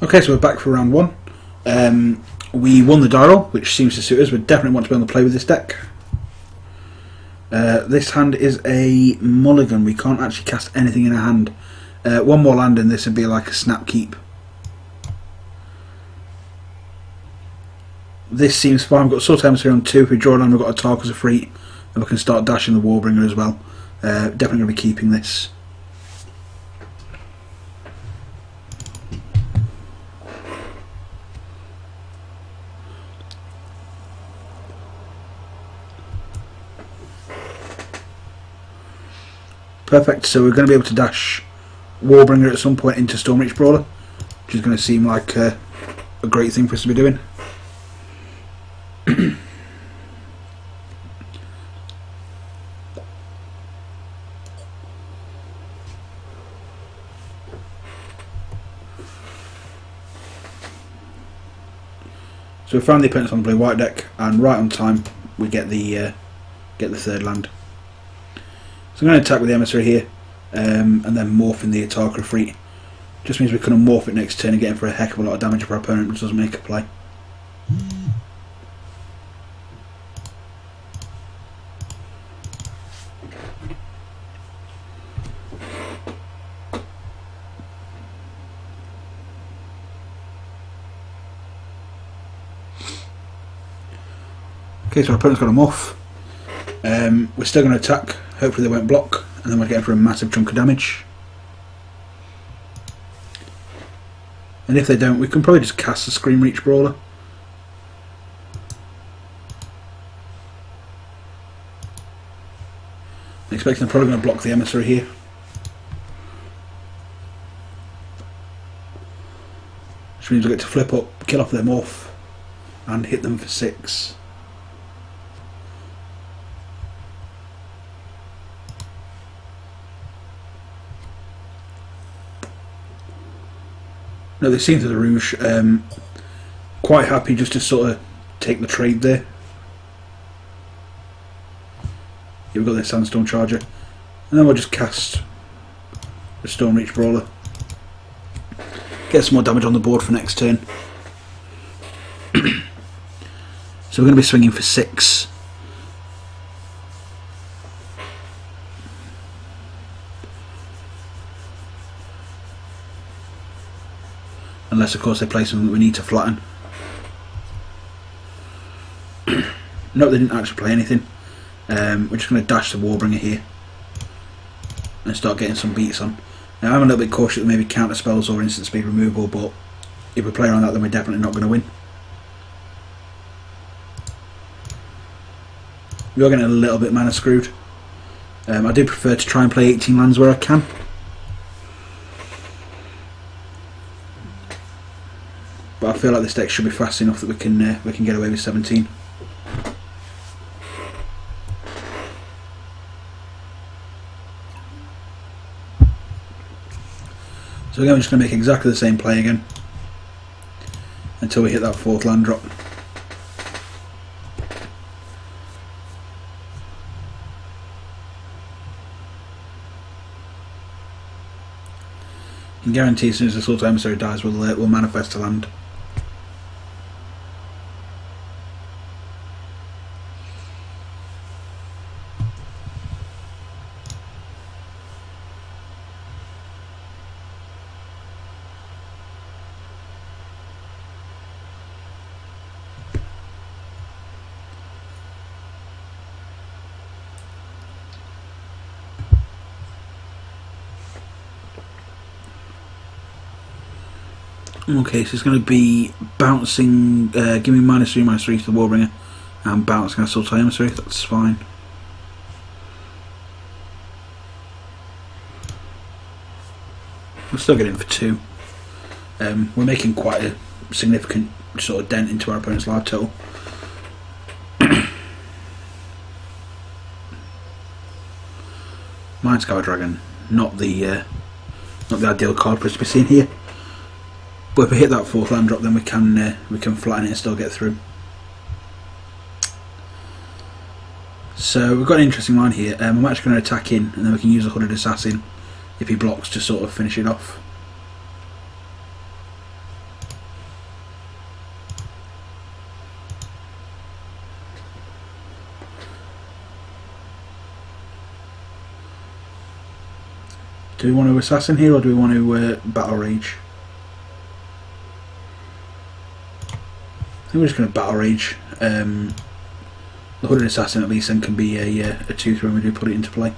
Okay, so we're back for round one. We won the die roll, which seems to suit us. We definitely want to be able to play with this deck. This hand is a mulligan. We can't actually cast anything in a hand. One more land and this would be like a snap keep. This seems fine. We've got Sword Emissary on 2. If we draw a land, we've got a Tarkus of 3, and we can start dashing the Warbringer as well. Definitely going to be keeping this. Perfect, so we're going to be able to dash Warbringer at some point into Stormreach Brawler, which is going to seem like a great thing for us to be doing. So we found the opponents on the blue white deck, and right on time we get the third land. So I'm going to attack with the Emissary here, and then morph in the Atarka Fleet. Just means we can morph it next turn and get in for a heck of a lot of damage if our opponent doesn't make a play. Okay, so our opponent's got a morph. We're still going to attack. Hopefully they won't block, and then we'll get in for a massive chunk of damage. And if they don't, we can probably just cast the Screamreach Brawler. I'm expecting they're probably going to block the Emissary here. Which means we get to flip up, kill off their morph, and hit them for 6. No, they seem to the Rouge. Quite happy just to sort of take the trade there. Here we've got this Sandstorm Charger. And then we'll just cast the Stormreach Brawler. Get some more damage on the board for next turn. So we're going to be swinging for 6. Unless of course they play something that we need to flatten. Note they didn't actually play anything. We're just going to dash the Warbringer here and start getting some beats on. Now I'm a little bit cautious that maybe counter spells or instant speed removal, but if we play around that then we're definitely not going to win. We are getting a little bit mana screwed. I do prefer to try and play 18 lands where I can. But I feel like this deck should be fast enough that we can get away with 17. So again, we're just going to make exactly the same play again until we hit that 4th land drop. You can guarantee as soon as the Sword Emissary dies, we'll manifest a land. Okay, so it's going to be bouncing, giving -3/-3 to the Warbringer, and bouncing our Sword Emissary. That's fine. We'll still get in for 2. We're making quite a significant sort of dent into our opponent's life total. Mind Scour Dragon, not the ideal card for us to be seen here. But if we hit that 4th land drop, then we can flatten it and still get through. So we've got an interesting line here. I'm actually going to attack in, and then we can use a Hooded Assassin if he blocks to sort of finish it off. Do we want to assassin here, or do we want to battle rage? I think we're just going to battle rage. The hooded assassin at least then can be a 2-3 when we do put it into play.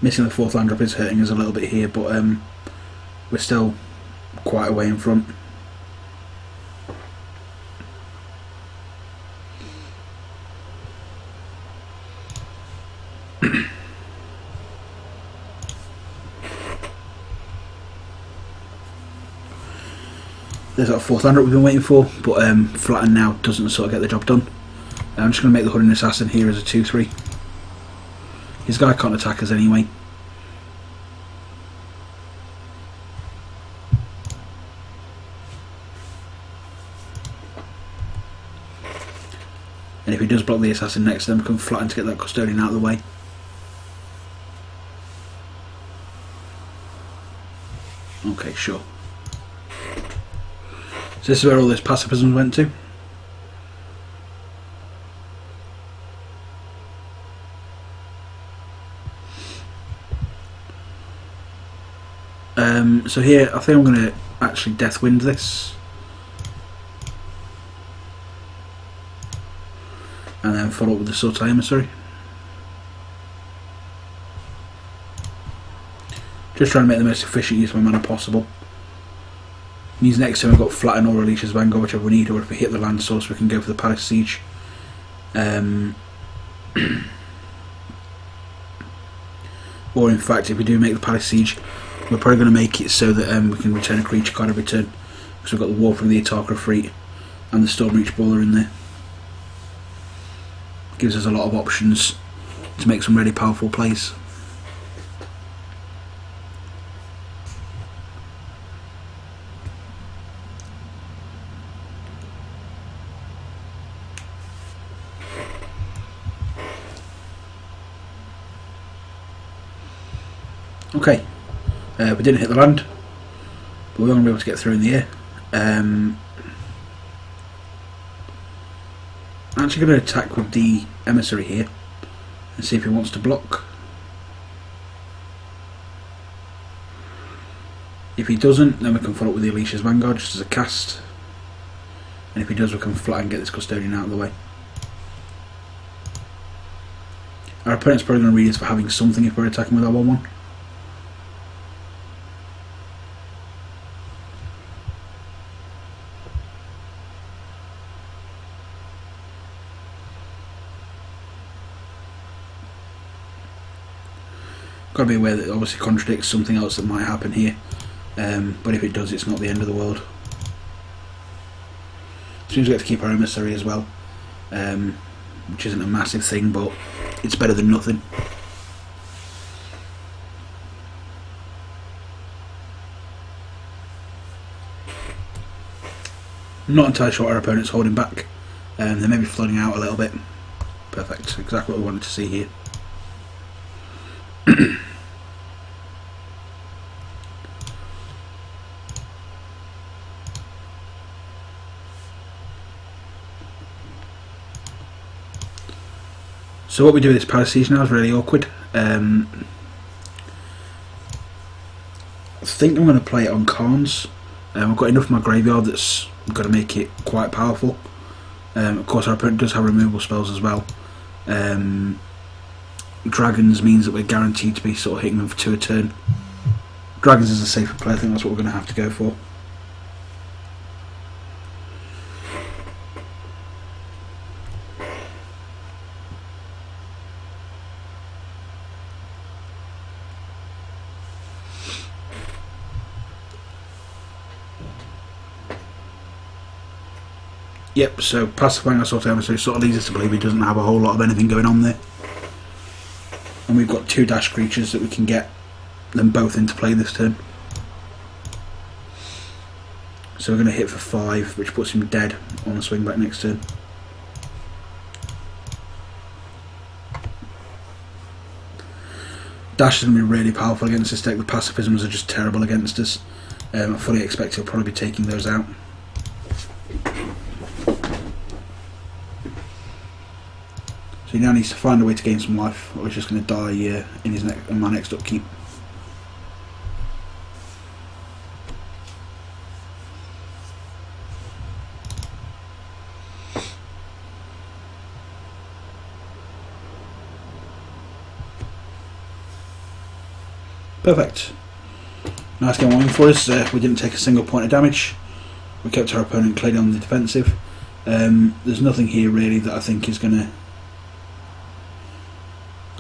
Missing the 4th land drop is hurting us a little bit here, but we're still quite a way in front. There's that 4th land drop we've been waiting for, but flatten now doesn't sort of get the job done. I'm just going to make the hooded assassin here as a 2-3. His guy can't attack us anyway. And if he does block the assassin next to them, we can flatten to get that custodian out of the way. Okay, sure. So this is where all this pacifism went to. So here, I think I'm going to actually Deathwind this. And then follow up with the Subtle Emissary. Just trying to make the most efficient use of my mana possible. Means next time we've got Flatten or Alicia's Vanguard, whichever we need, or if we hit the land source we can go for the Palace Siege. Or in fact, if we do make the Palace Siege, we're probably going to make it so that we can return a creature card every turn, because we've got the Warp of the Atarka Fleet and the Stormreach Brawler in there. Gives us a lot of options to make some really powerful plays. Okay, we didn't hit the land, but we're going to be able to get through in the air. I'm actually going to attack with the Emissary here and see if he wants to block. If he doesn't, then we can follow up with the Alicia's Vanguard just as a cast, and if he does, we can flat and get this custodian out of the way. Our opponent's probably going to read us for having something if we're attacking with our 1-1. Got to be aware that it obviously contradicts something else that might happen here, but if it does, it's not the end of the world. Seems we get to keep our Emissary as well, which isn't a massive thing, but it's better than nothing. I'm not entirely sure what our opponent's holding back. They may be flooding out a little bit. Perfect, exactly what we wanted to see here. So what we do with this Palace Siege now is really awkward. I think I'm going to play it on Khans. I've got enough in my graveyard that's going to make it quite powerful. Of course our opponent does have removal spells as well. Dragons means that we're guaranteed to be sort of hitting them for 2 a turn. Dragons is a safer play, I think that's what we're going to have to go for. Yep, so pacifying our Subtle Emissary sort of leads us to believe he doesn't have a whole lot of anything going on there. And we've got 2 dash creatures that we can get them both into play this turn. So we're going to hit for 5, which puts him dead on the swing back next turn. Dash is going to be really powerful against this deck. The pacifisms are just terrible against us. I fully expect he'll probably be taking those out. So he now needs to find a way to gain some life, or he's just going to die in my next upkeep. Perfect. Nice game one for us. We didn't take a single point of damage. We kept our opponent clearly on the defensive. There's nothing here really that I think is going to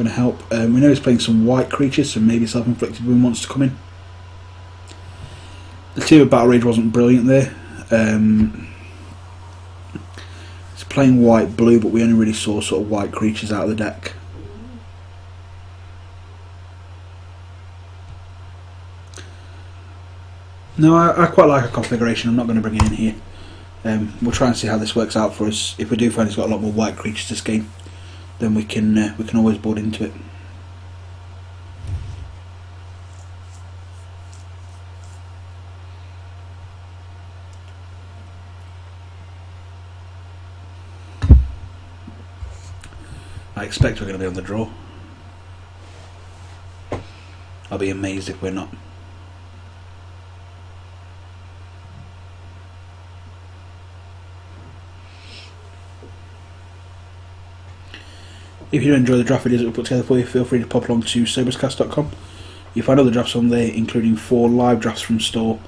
help. We know he's playing some white creatures, so maybe self-inflicted wound wants to come in. The 2 of Battle Rage wasn't brilliant there. He's playing white-blue, but we only really saw sort of white creatures out of the deck. No, I quite like a configuration. I'm not going to bring it in here. We'll try and see how this works out for us. If we do find he's got a lot more white creatures this game, then we can always board into it. I expect we're going to be on the draw. I'll be amazed if we're not. If you do enjoy the draft videos that we put together for you, feel free to pop along to cerberuscast.com. You'll find other drafts on there, including 4 live drafts from store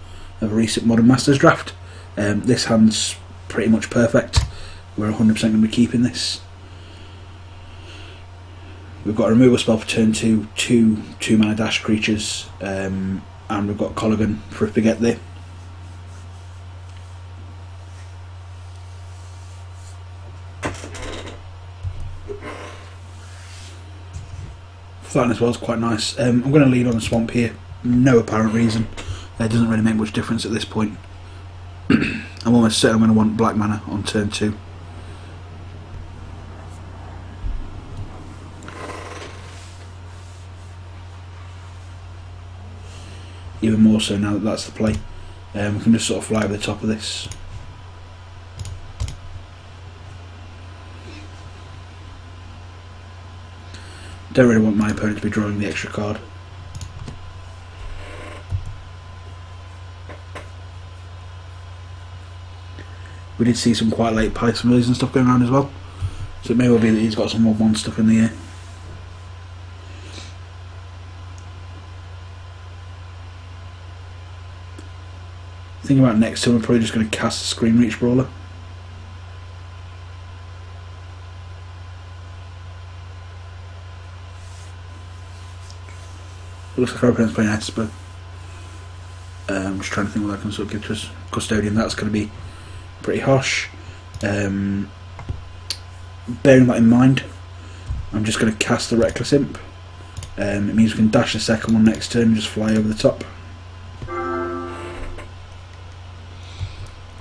of a recent Modern Masters draft. This hand's pretty much perfect. We're 100% going to be keeping this. We've got a removal spell for turn 2, 2 mana dash creatures, and we've got Colligan for if we get there. Flatten as well is quite nice. I'm going to lead on a swamp here, no apparent reason. It doesn't really make much difference at this point. I'm almost certain I'm going to want black mana on turn 2. Even more so now that that's the play. We can just sort of fly over the top of this. Don't really want my opponent to be drawing the extra card. We did see some quite late Python releases and stuff going around as well, so it may well be that he's got some more one stuff in the air. Thinking about next turn, we're probably just going to cast a Screen Reach Brawler. It looks like our opponent's playing Esper. I'm just trying to think what I can sort of give to us. Custodian, that's going to be pretty harsh. Bearing that in mind, I'm just going to cast the Reckless Imp. It means we can dash the second one next turn and just fly over the top.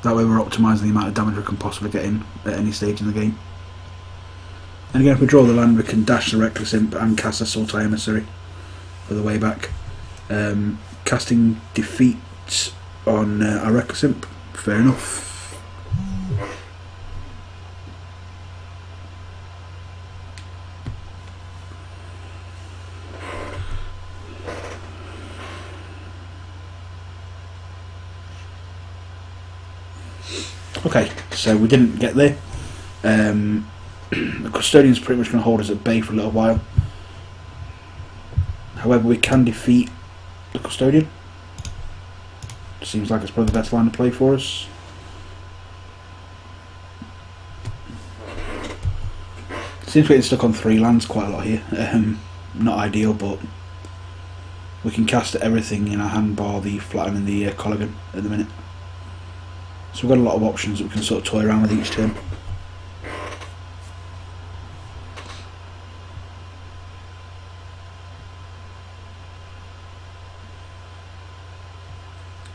That way we're optimising the amount of damage we can possibly get in at any stage in the game. And again, if we draw the land, we can dash the Reckless Imp and cast a Sultai Emissary for the way back. Casting Defeat on our Reckless Imp, fair enough. Okay, so we didn't get there. The Custodian's pretty much going to hold us at bay for a little while. However, we can defeat the Custodian. Seems like it's probably the best line to play for us. Seems we're getting stuck on 3 lands quite a lot here. Not ideal, but we can cast everything in our hand bar the Flatten and the Colligan at the minute. So we've got a lot of options that we can sort of toy around with each turn.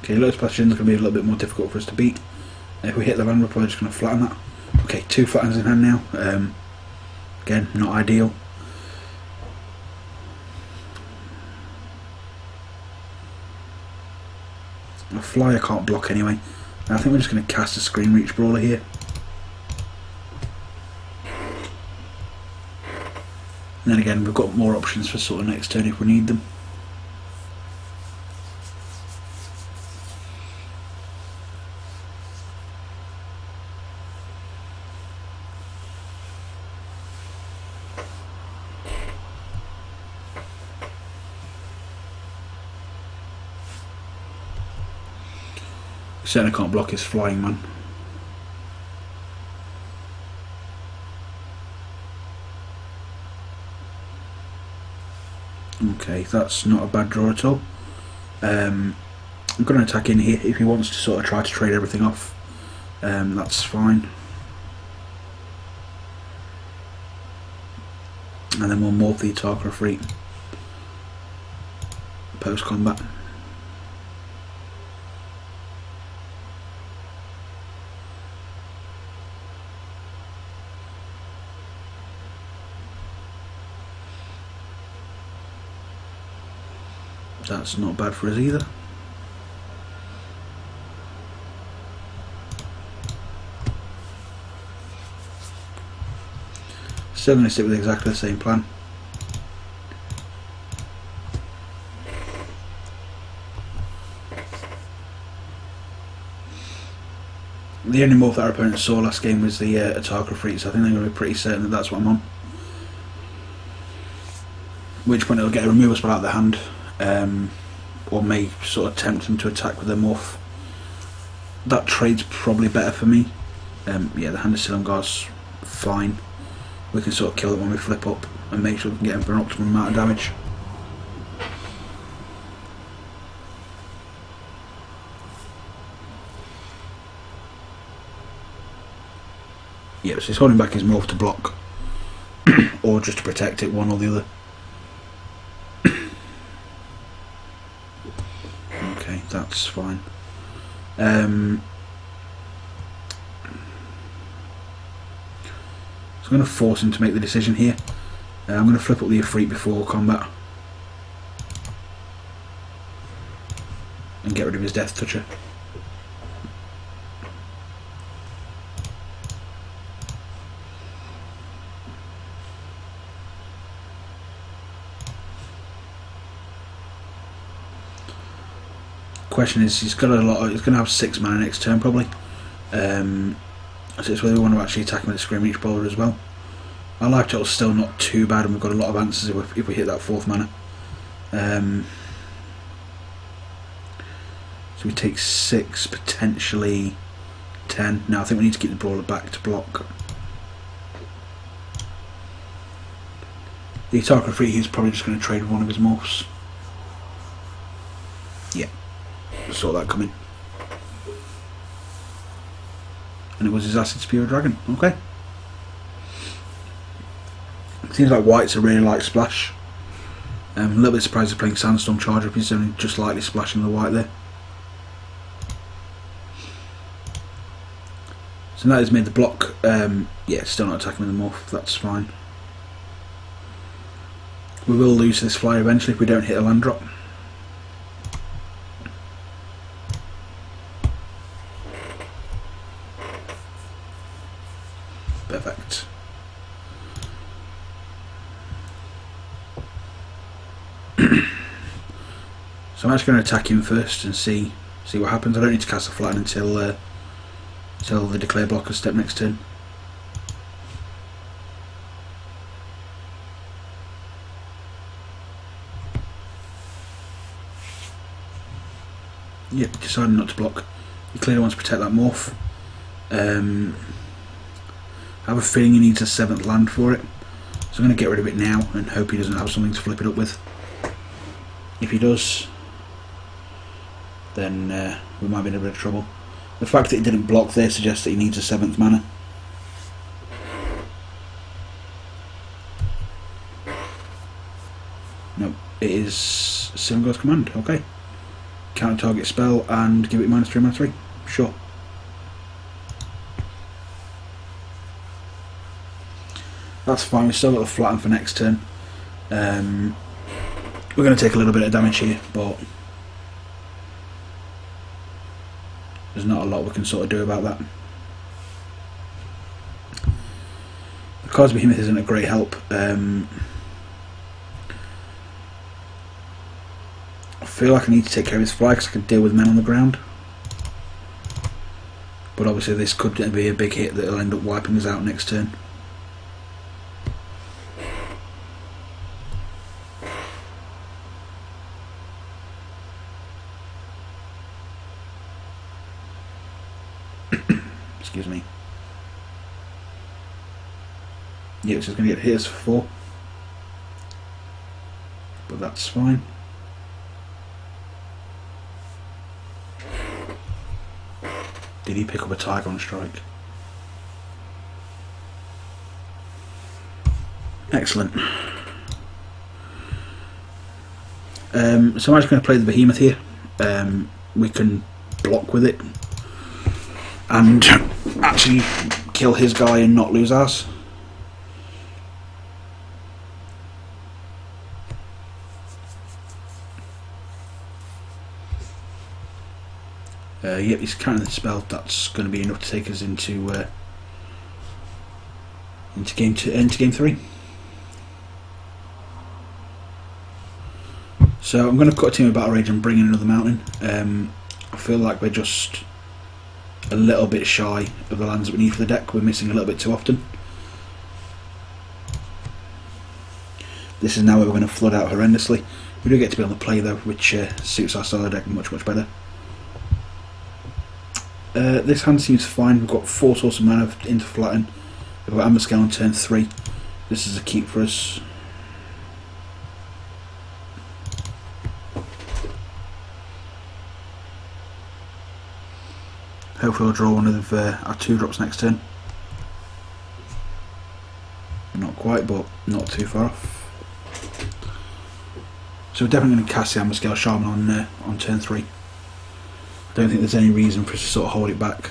Okay, Lotus Bastion's going to be a little bit more difficult for us to beat. If we hit the land, we're probably just going to flatten that. Okay, 2 flattens in hand now. Again, not ideal. A flyer can't block anyway. I think we're just going to cast a Screen Reach Brawler here. then again, we've got more options for sort of next turn if we need them. Certainly can't block his flying man. Okay, that's not a bad draw at all. I'm going to attack in here if he wants to sort of try to trade everything off. That's fine. And then we'll morph the Atarka Fleet post combat. That's not bad for us either. Still going to stick with exactly the same plan. The only morph that our opponent saw last game was the Atarka Fleet, so I think they're going to be pretty certain that that's what I'm on. At which point it'll get a removal spell out of their hand. Or may sort of tempt them to attack with their morph. That trade's probably better for me. Yeah, the Hand of Silumgar's fine. We can sort of kill it when we flip up and make sure we can get him for an optimum amount of damage. Yeah, so he's holding back his morph to block or just to protect it, one or the other. Okay, that's fine. So I'm going to force him to make the decision here. I'm going to flip up the Ifrit before combat and get rid of his Death Toucher. Question is, he's got a lot. He's going to have 6 mana next turn probably. So it's whether we want to actually attack him with a Scream Reach Bowler as well. Our life total's still not too bad, and we've got a lot of answers if we hit that 4th mana. So we take 6, potentially 10. No, I think we need to keep the Brawler back to block. The Atarka Fleet, he's probably just going to trade with one of his morphs. Yeah, saw that coming. And it was his Acid Spear Dragon. Okay. Seems like whites are really like splash. I'm a little bit surprised he's playing Sandstorm Charger if he's only just slightly splashing the white there. So that has made the block. Yeah, still not attacking with the morph. That's fine. We will lose this flyer eventually if we don't hit a land drop. Perfect. So I'm actually going to attack him first and see what happens. I don't need to cast a flatten until the Declare blocker step next turn. Yep, decided not to block. He clearly wants to protect that morph. I have a feeling he needs a 7th land for it, so I'm going to get rid of it now and hope he doesn't have something to flip it up with. If he does, then we might be in a bit of trouble. The fact that he didn't block there suggests that he needs a 7th mana. No, it is Silumgar's command. Okay. Counter target spell and give it -3/-3. Sure. That's fine, we've still got the flatten for next turn. We're going to take a little bit of damage here, but there's not a lot we can sort of do about that. The Cosby Behemoth isn't a great help. I feel like I need to take care of his fly because I can deal with men on the ground. But obviously this could be a big hit that will end up wiping us out next turn. Excuse me. Yeah, it's just going to get hit us for 4. But that's fine. Did he pick up a tiger on strike? Excellent. So I'm just going to play the behemoth here. We can block with it and actually kill his guy and not lose ours. Yep, he's counting the spell. That's going to be enough to take us into game 3. So I'm going to cut a team of Battle Rage and bring in another mountain. I feel like we're just a little bit shy of the lands that we need for the deck. We're missing a little bit too often. This is now where we're going to flood out horrendously. We do get to be on the play though, which suits our style of deck much better. This hand seems fine. We've got 4 sources of mana into flatten. We've got Amber Scale on turn 3. This is a keep for us. Hopefully we'll draw one of our 2-drops next turn. Not quite, but not too far off. So we're definitely going to cast the Amber Scale Shaman on turn 3. I don't think there's any reason for us to sort of hold it back.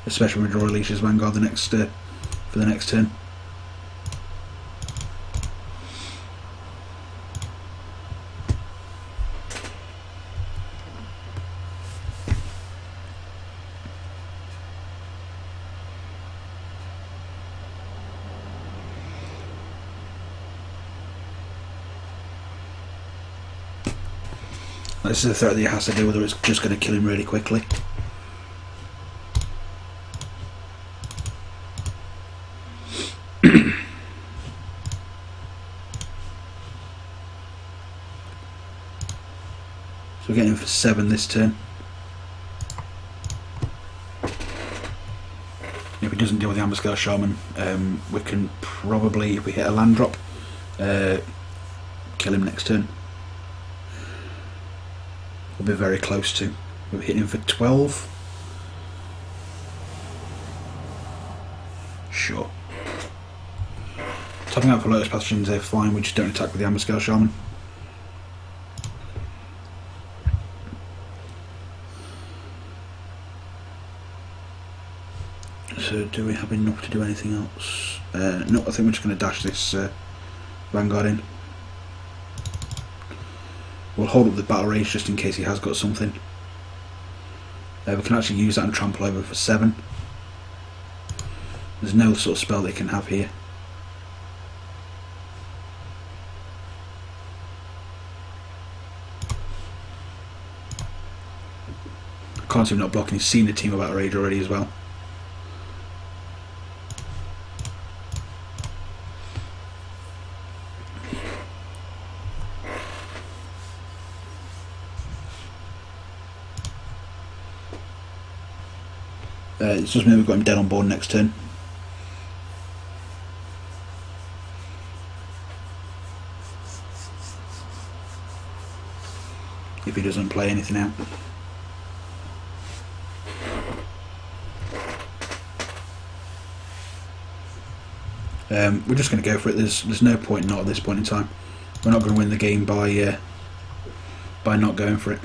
Especially when we draw Alicia's Vanguard for the next turn. This is the threat that he has to deal with, or it's just going to kill him really quickly. So we're getting him for 7 this turn. If he doesn't deal with the Amber Scale Shaman, we can probably, if we hit a land drop, kill him next turn. We'll be very close to. We've hit him for 12. Sure. Tapping out for Lotus Pathogens, they're fine, we just don't attack with the Amber Scale Shaman. So do we have enough to do anything else? No, I think we're just going to dash this Vanguard in. We'll hold up the Battle Rage just in case he has got something. We can actually use that and trample over for 7. There's no sort of spell they can have here. I can't see him not blocking, he's seen the team of Battle Rage already as well. It just means we've got him dead on board next turn. If he doesn't play anything out. We're just going to go for it. There's no point not at this point in time. We're not going to win the game by not going for it.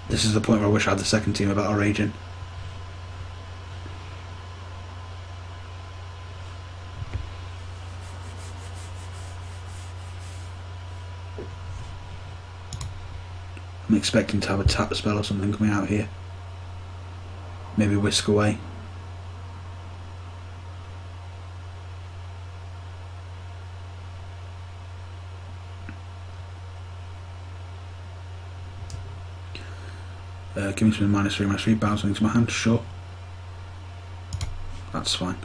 This is the point where I wish I had the second team of Battle Rage in. I'm expecting to have a tap spell or something coming out here. Maybe Whisk Away. Give me some -3/-3, bounce into my hand, sure. That's fine.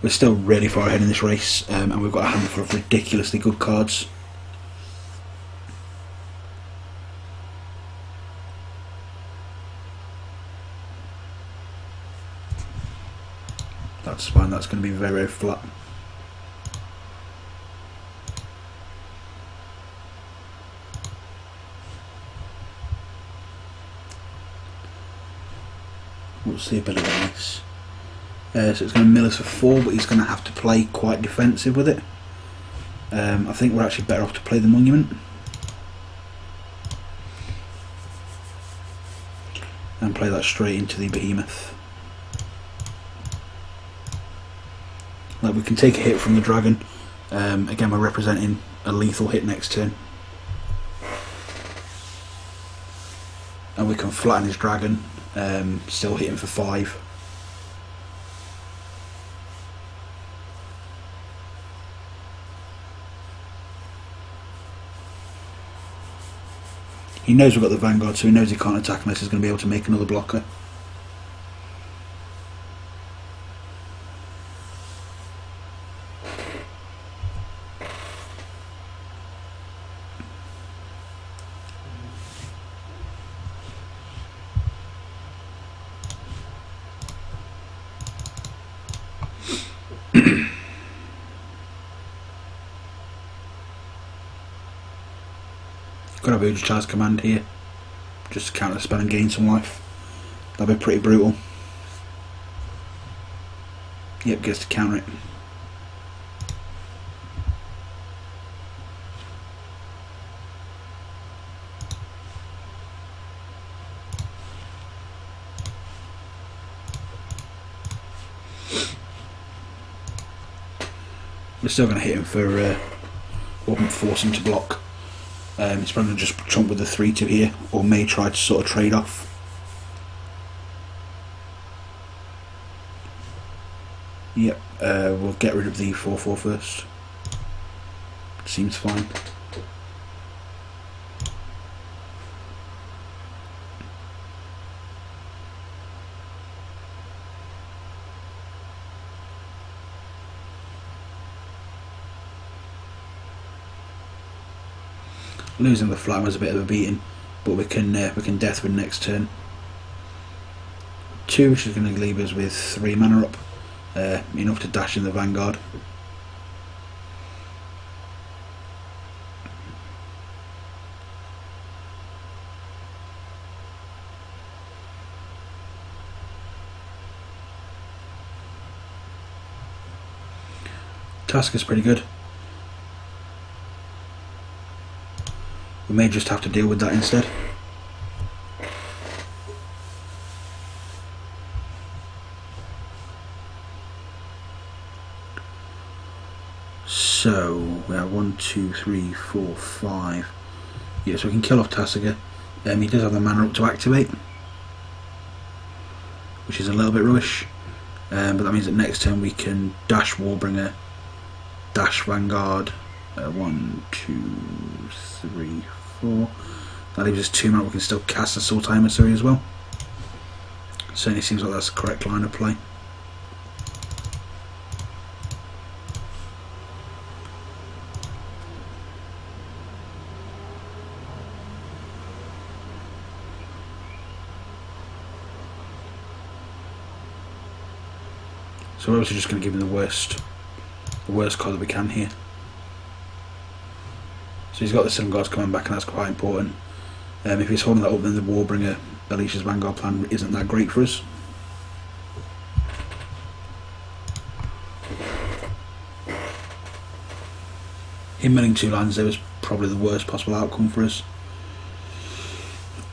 We're still really far ahead in this race, and we've got a handful of ridiculously good cards. That's fine, that's going to be very, very flat. What's the ability on this? So it's going to mill us for 4, but he's going to have to play quite defensive with it. I think we're actually better off to play the monument and play that straight into the behemoth. Like, we can take a hit from the dragon. Again, we're representing a lethal hit next turn, and we can flatten his dragon, still hit him for 5. He knows we've got the Vanguard, so he knows he can't attack unless he's going to be able to make another blocker. Could have Uji Char's command here, just to counter the spell and gain some life. That'd be pretty brutal. Yep, gets to counter it. We're still going to hit him for, won't force him to block. He's probably going to just trump with the 3/2 here, or may try to sort of trade off. Yep, we'll get rid of the 4/4 first. Seems fine. Losing the flat was a bit of a beating, but we can Deathwind next turn. 2, which is going to leave us with 3 mana up, enough to dash in the Vanguard. Task is pretty good. We may just have to deal with that instead. So we have 1, 2, 3, 4, 5. Yeah, so we can kill off Tasiga. He does have the mana up to activate, which is a little bit rubbish. But that means that next turn we can dash Warbringer, dash Vanguard. 1, 2, 3, 4. That leaves us 2 mana. We can still cast Assault Emissary as well. Certainly seems like that's the correct line of play. So we're obviously just going to give him the worst card that we can here. So he's got the Sun Guards coming back, and that's quite important. If he's holding that up, then the Warbringer Alicia's Vanguard plan isn't that great for us. Him milling 2 lands there was probably the worst possible outcome for us.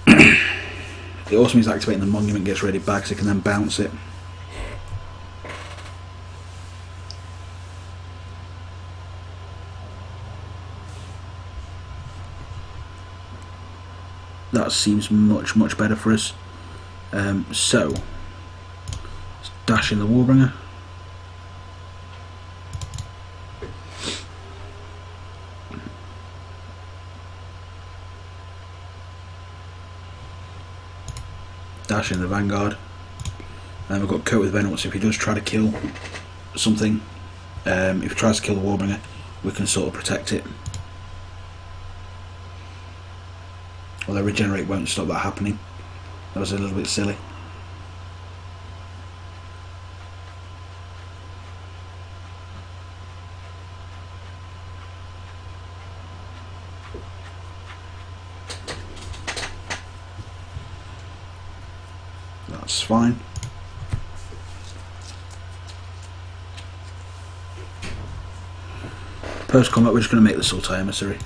It also means activating the monument gets really bad, because it can then bounce it. That seems much better for us. So let's dash in the Warbringer. in the vanguard, and we've got coat with venom, so if he does try to kill something, if he tries to kill the Warbringer, we can sort of protect it. Although regenerate won't stop that happening. That was a little bit silly. That's fine. Post combat, we're just going to make the Sultai Emissary.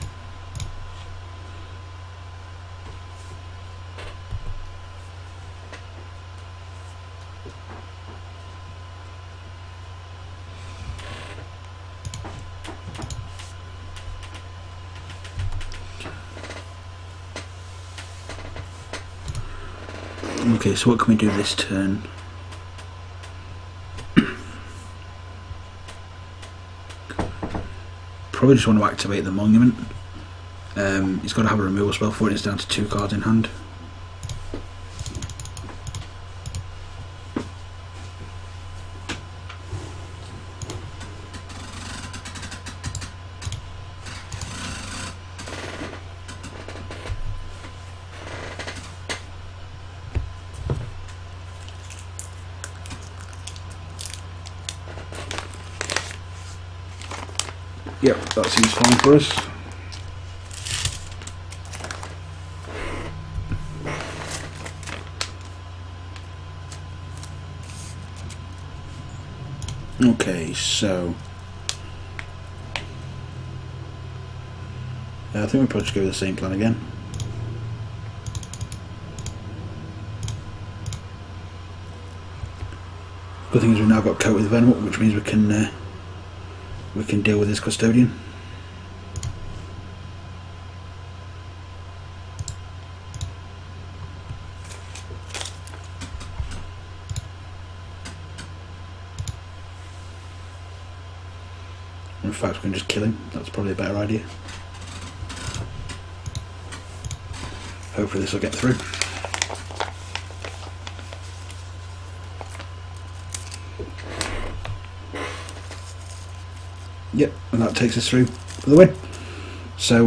Okay, so what can we do this turn? Probably just want to activate the monument. He's got to have a removal spell for it. It's down to 2 cards in hand. Yep, that seems fine for us. Okay, so I think we'll probably just go with the same plan again. Good thing is we've now got coat with venom, which means we can deal with his custodian. In fact, we can just kill him. That's probably a better idea. Hopefully this will get through. Yep, and that takes us through for the win. So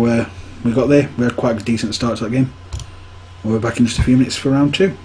we got there. We had quite a decent start to that game. We'll be back in just a few minutes for round 2.